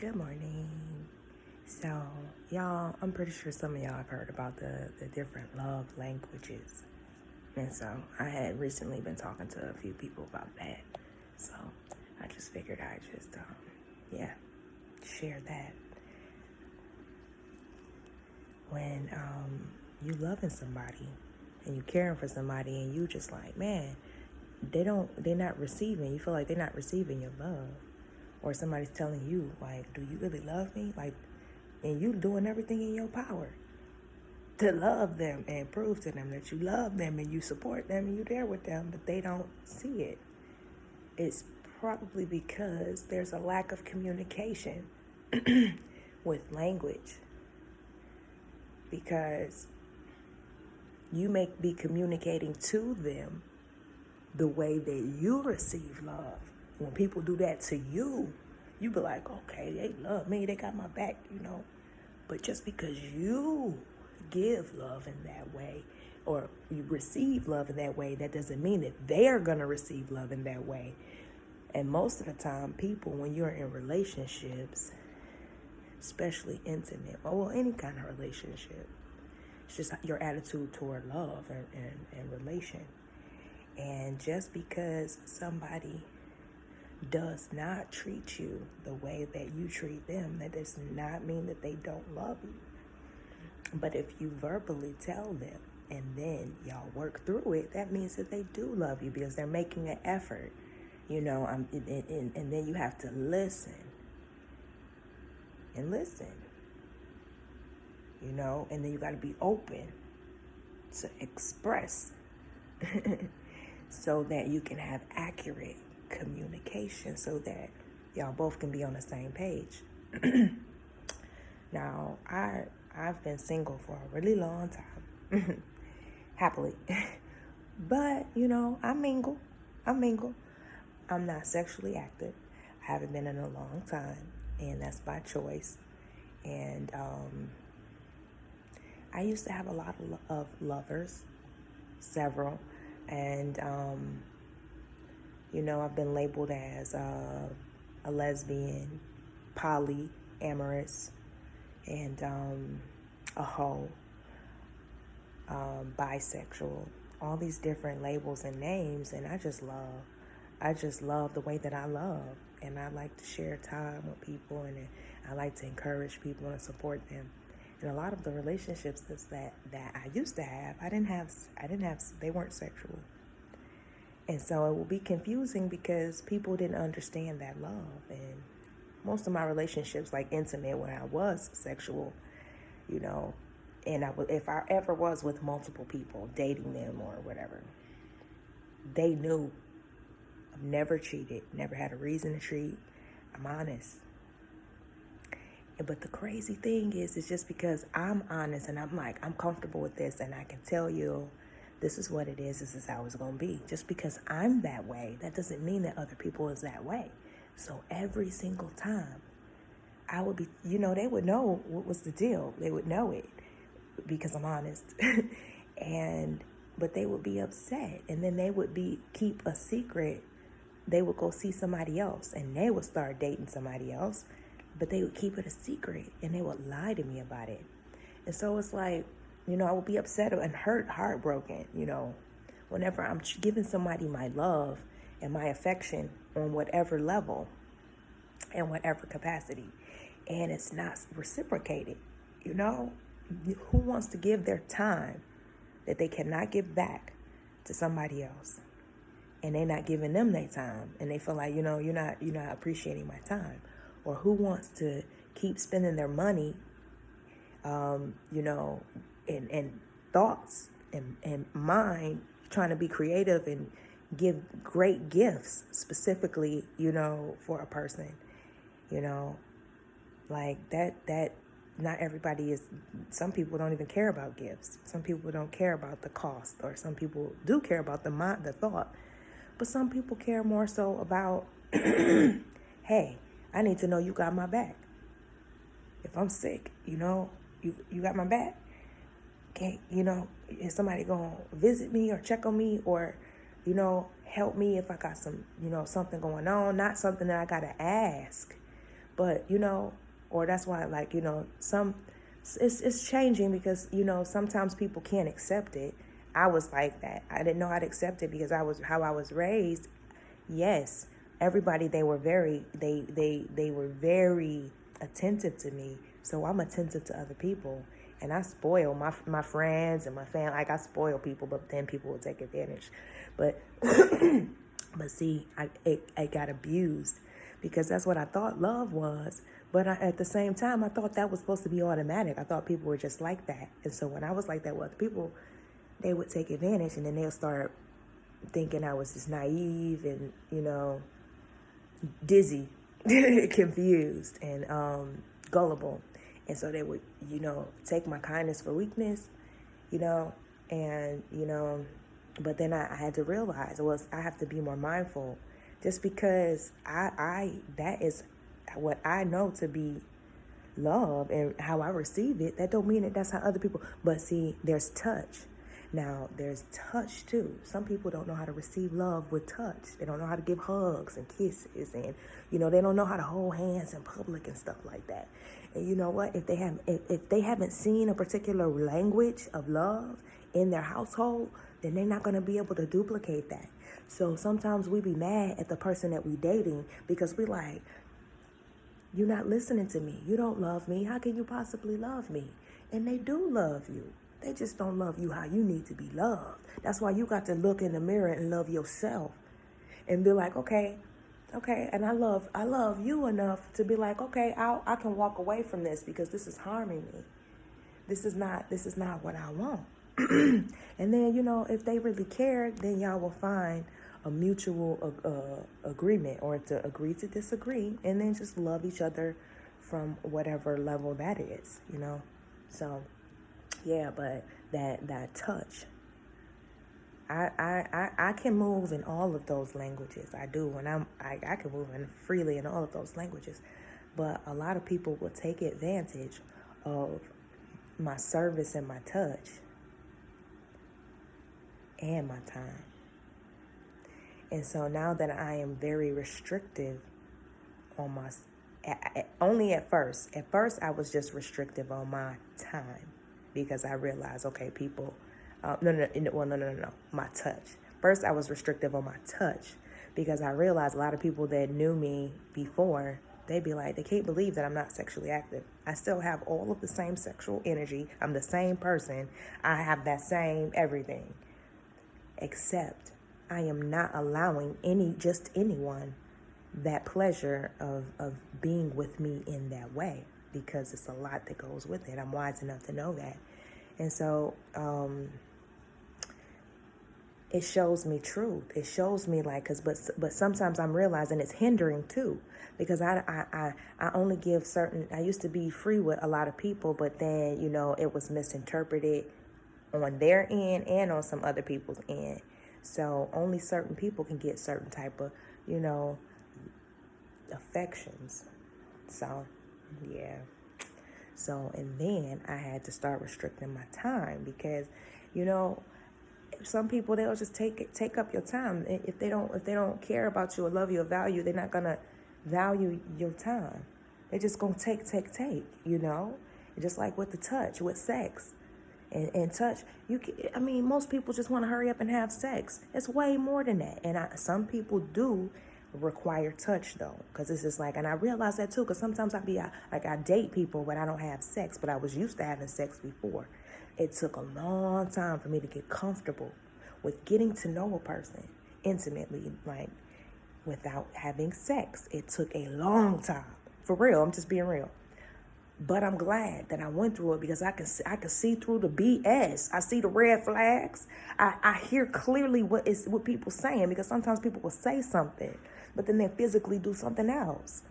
Good morning. So, y'all, I'm pretty sure some of y'all have heard about the different love languages. And so, I had recently been talking to a few people about that. So, I just figured I'd just, share that. When you loving somebody and you caring for somebody and you just like, man, they're not receiving, you feel like they're not receiving your love. Or somebody's telling you, like, do you really love me? Like, and you doing everything in your power to love them and prove to them that you love them and you support them and you're there with them, but they don't see it. It's probably because there's a lack of communication with language. Because you may be communicating to them the way that you receive love. When people do that to you, you be like, okay, they love me, they got my back, But just because you give love in that way or you receive love in that way, that doesn't mean that they're going to receive love in that way. And most of the time, people, when you're in relationships, especially intimate, or any kind of relationship, it's just your attitude toward love and relation. And just because somebody does not treat you the way that you treat them, that does not mean that they don't love you. But if you verbally tell them and then y'all work through it, that means that they do love you because they're making an effort, and then you have to listen and listen, and then you got to be open to express so that you can have accurate communication so that y'all both can be on the same page. Now, I've been single for a really long time, happily. But, I mingle. I'm not sexually active. I haven't been in a long time, and that's by choice. And I used to have a lot of lovers, several, and I've been labeled as a lesbian, polyamorous, and a hoe, bisexual, all these different labels and names, and I just love the way that I love, and I like to share time with people, and I like to encourage people and support them. And a lot of the relationships that I used to have, I didn't have, they weren't sexual. And so it will be confusing because people didn't understand that love. And most of my relationships, like intimate, when I was sexual, and if I ever was with multiple people, dating them or whatever, they knew I've never cheated, never had a reason to cheat. I'm honest. But the crazy thing is, it's just because I'm honest and I'm comfortable with this and I can tell you this is what it is, this is how it's going to be. Just because I'm that way, that doesn't mean that other people is that way. So every single time, I would be, they would know what was the deal. They would know it because I'm honest. But they would be upset, and then they would keep a secret. They would go see somebody else and they would start dating somebody else, but they would keep it a secret and they would lie to me about it. And so it's like, I would be upset and heartbroken, whenever I'm giving somebody my love and my affection on whatever level and whatever capacity, and it's not reciprocated. Who wants to give their time that they cannot give back to somebody else, and they're not giving them their time, and they feel like, you're not appreciating my time? Or who wants to keep spending their money, and thoughts and mind, trying to be creative and give great gifts specifically, for a person, like that. Not everybody is. Some people don't even care about gifts. Some people don't care about the cost, or some people do care about the thought. But some people care more so about, hey, I need to know you got my back. If I'm sick, you got my back. Okay, is somebody going to visit me or check on me or, help me if I got some, something going on? Not something that I got to ask, But, or that's why, like, it's changing because, sometimes people can't accept it. I was like that. I didn't know how to accept it because how I was raised. Yes, everybody, they were very attentive to me. So I'm attentive to other people. And I spoil my friends and my family. Like, I spoil people, but then people will take advantage. But but see, I got abused because that's what I thought love was. But at the same time, I thought that was supposed to be automatic. I thought people were just like that. And so when I was like that with other people, they would take advantage, and then they'll start thinking I was just naive and, dizzy, confused, and gullible. And so they would, take my kindness for weakness, and, but then I had to realize I have to be more mindful. Just because that is what I know to be love and how I receive it, that don't mean that that's how other people. But see, there's touch. Now, there's touch too. Some people don't know how to receive love with touch. They don't know how to give hugs and kisses, and they don't know how to hold hands in public and stuff like that. And you know what? If they haven't seen a particular language of love in their household, then they're not going to be able to duplicate that. So sometimes we be mad at the person that we dating because we like, you're not listening to me. You don't love me. How can you possibly love me? And they do love you. They just don't love you how you need to be loved. That's why you got to look in the mirror and love yourself and be like, okay. And I love you enough to be like, okay, I can walk away from this because this is harming me. This is not what I want. And then, if they really care, then y'all will find a mutual agreement, or to agree to disagree, and then just love each other from whatever level that is, So, yeah, but that touch, I can move in all of those languages. I do, and I can move in freely in all of those languages. But a lot of people will take advantage of my service and my touch and my time. And so now that I am very restrictive on my, only at first I was just restrictive on my time because I realized, okay, people, no, my touch. First I was restrictive on my touch because I realized a lot of people that knew me before, they'd be like, they can't believe that I'm not sexually active. I still have all of the same sexual energy. I'm the same person. I have that same everything. Except I am not allowing anyone that pleasure of being with me in that way because it's a lot that goes with it. I'm wise enough to know that. And so it shows me truth. It shows me but sometimes I'm realizing it's hindering too because I only give certain, I used to be free with a lot of people, but then, it was misinterpreted on their end and on some other people's end. So only certain people can get certain type of, affections. So, yeah. So, and then I had to start restricting my time because, some people, they'll just take up your time. If they don't care about you or love you or value, they're not gonna value your time. They're just gonna take, just like with the touch, with sex. And touch, most people just want to hurry up and have sex. It's way more than that. And some people do require touch though, because it's just like, and I realize that too, because sometimes I date people, but I don't have sex, but I was used to having sex before. It took a long time for me to get comfortable with getting to know a person intimately, like without having sex. It took a long time. For real, I'm just being real. But I'm glad that I went through it because I can see through the BS. I see the red flags. I hear clearly what people saying, because sometimes people will say something, but then they physically do something else,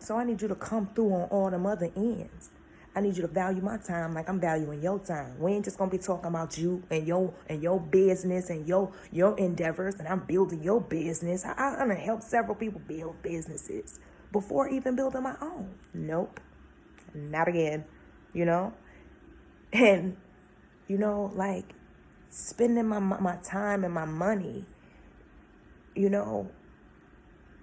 So I need you to come through on all them other ends. I need you to value my time like I'm valuing your time. We ain't just gonna be talking about you and your business and your endeavors, and I'm building your business. I'm gonna help several people build businesses before even building my own. Nope. Not again. And like spending my time and my money,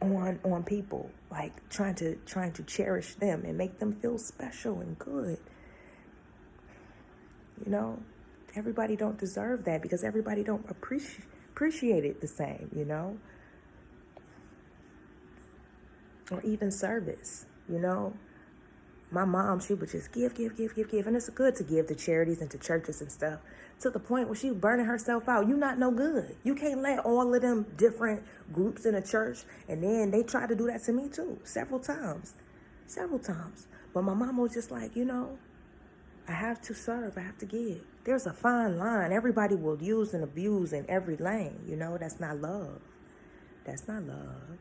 on people, like trying to cherish them and make them feel special and good. You know, everybody don't deserve that because everybody don't appreciate it the same, you know. Or even service, you know. My mom, she would just give. And it's good to give to charities and to churches and stuff, to the point where she was burning herself out. You not no good. You can't let all of them different groups in a church, and then they tried to do that to me too, several times. But my mom was just like, you know, I have to serve, I have to give. There's a fine line. Everybody will use and abuse in every lane, you know. That's not love. That's not love.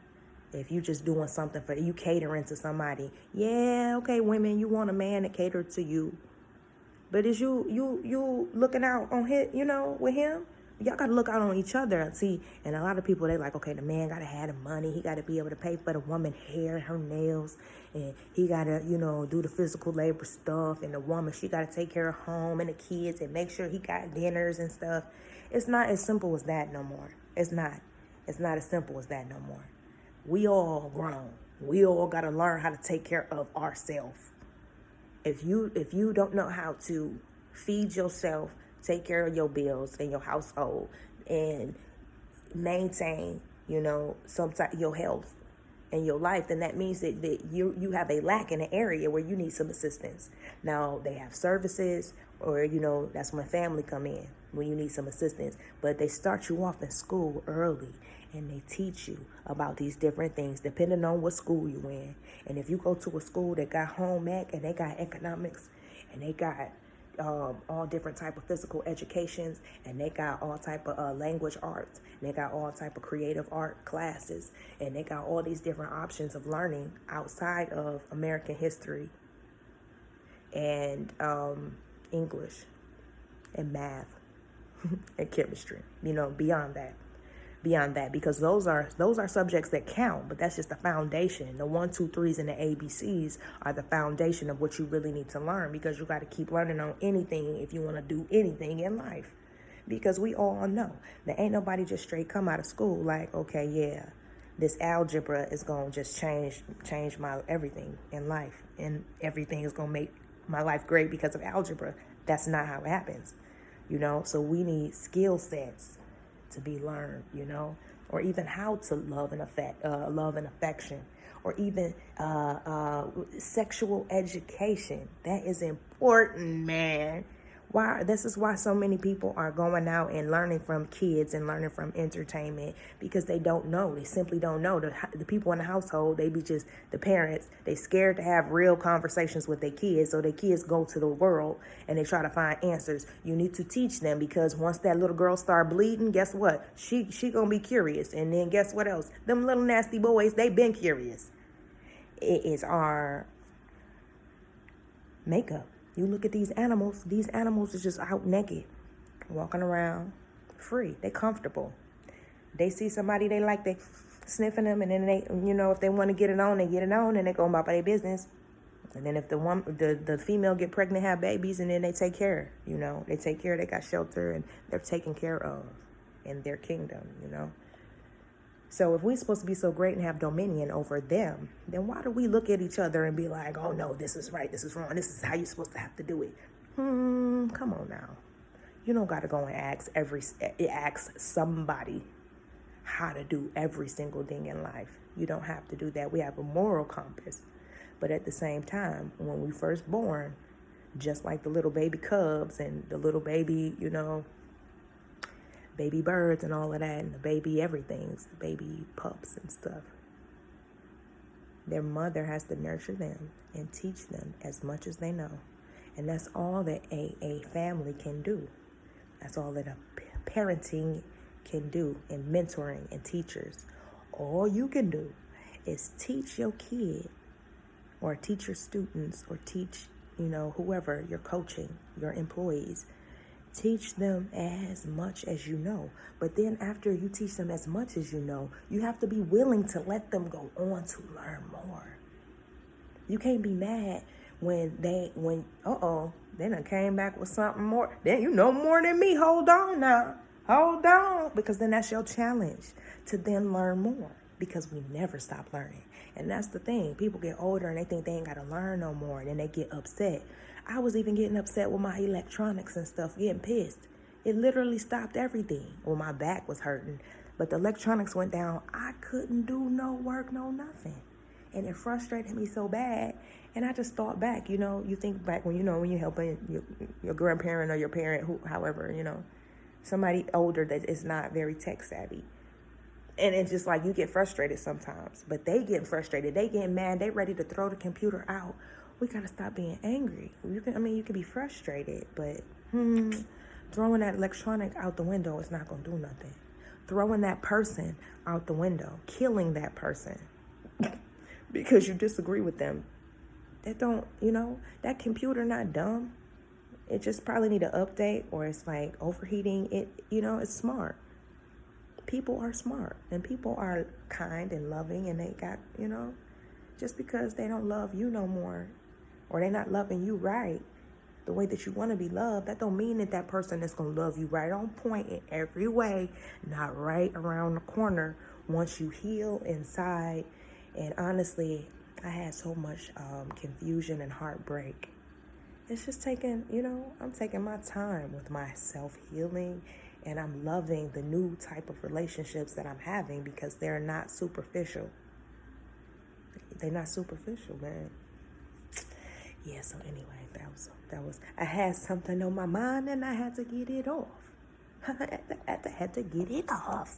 If you just doing something for you, catering to somebody, yeah, okay, women, you want a man to cater to you, but is you looking out on him, you know, with him? Y'all gotta look out on each other. See, and a lot of people, they like, okay, the man gotta have the money, he gotta be able to pay for the woman hair, her nails, and he gotta, you know, do the physical labor stuff, and the woman, she gotta take care of home and the kids and make sure he got dinners and stuff. It's not as simple as that no more. It's not as simple as that no more. We all grown. We all got to learn how to take care of ourselves. If you don't know how to feed yourself, take care of your bills and your household, and maintain, you know, your health and your life, then that means that you have a lack in an area where you need some assistance. Now, they have services, or, you know, that's when family come in, when you need some assistance. But they start you off in school early, and they teach you about these different things depending on what school you in. And if you go to a school that got home ec, and they got economics, and they got all different type of physical educations, and they got all type of language arts, and they got all type of creative art classes, and they got all these different options of learning outside of American history and English and math and chemistry, you know, beyond that, because those are subjects that count, but that's just the foundation. The 1, 2, 3s and the ABCs are the foundation of what you really need to learn, because you got to keep learning on anything if you want to do anything in life. Because we all know that ain't nobody just straight come out of school like, okay, yeah, this algebra is going to just change my everything in life, and everything is going to make my life great because of algebra. That's not how it happens, you know. So we need skill sets to be learned, you know, or even how to love and affection, or even sexual education. That is important, man. This is why so many people are going out and learning from kids and learning from entertainment, because they don't know. They simply don't know. The people in the household, they be just, the parents, they scared to have real conversations with their kids, so their kids go to the world and they try to find answers. You need to teach them, because once that little girl start bleeding, guess what? She gonna be curious, and then guess what else? Them little nasty boys, they been curious. It is our makeup. You look at these animals are just out naked, walking around free. They comfortable. They see somebody they like, they sniffing them, and then they, you know, if they want to get it on, they get it on, and they go about their business. And then if the female get pregnant, have babies, and then they take care, you know, they got shelter, and they're taken care of in their kingdom, you know. So if we're supposed to be so great and have dominion over them, then why do we look at each other and be like, oh no, this is right, this is wrong, this is how you're supposed to have to do it? Come on now. You don't got to go and ask somebody how to do every single thing in life. You don't have to do that. We have a moral compass. But at the same time, when we first born, just like the little baby cubs and the little baby, you know, baby birds and all of that, and the baby everythings, baby pups and stuff, their mother has to nurture them and teach them as much as they know. And that's all that a family can do. That's all that a parenting can do, and mentoring and teachers. All you can do is teach your kid, or teach your students, or teach, you know, whoever you're coaching, your employees. Teach them as much as you know. But then after you teach them as much as you know, you have to be willing to let them go on to learn more. You can't be mad when they done came back with something more. Then you know more than me. Hold on now. Hold on. Because then that's your challenge, to then learn more. because we never stop learning. And that's the thing. People get older and they think they ain't got to learn no more, and then they get upset. I was even getting upset with my electronics and stuff, getting pissed. It literally stopped everything. Well, my back was hurting, but the electronics went down. I couldn't do no work, no nothing. And it frustrated me so bad. And I just thought back, you think back when, when you're helping your grandparent or your parent, however, somebody older that is not very tech savvy. And it's just like you get frustrated sometimes, but they getting frustrated. They getting mad. They ready to throw the computer out. We got to stop being angry. You can be frustrated, but throwing that electronic out the window is not going to do nothing. Throwing that person out the window, killing that person because you disagree with them. That don't, that computer not dumb. It just probably need an update, or it's like overheating. It's smart. People are smart, and people are kind and loving, and they got, just because they don't love you no more, or they're not loving you right the way that you want to be loved, that don't mean that person is going to love you right on point in every way, not right around the corner once you heal inside. And honestly, I had so much confusion and heartbreak. It's just taking, I'm taking my time with my self-healing, and I'm loving the new type of relationships that I'm having because they're not superficial. They're not superficial, man. Yeah, so anyway, that was I had something on my mind and I had to get it off. I had to get it off.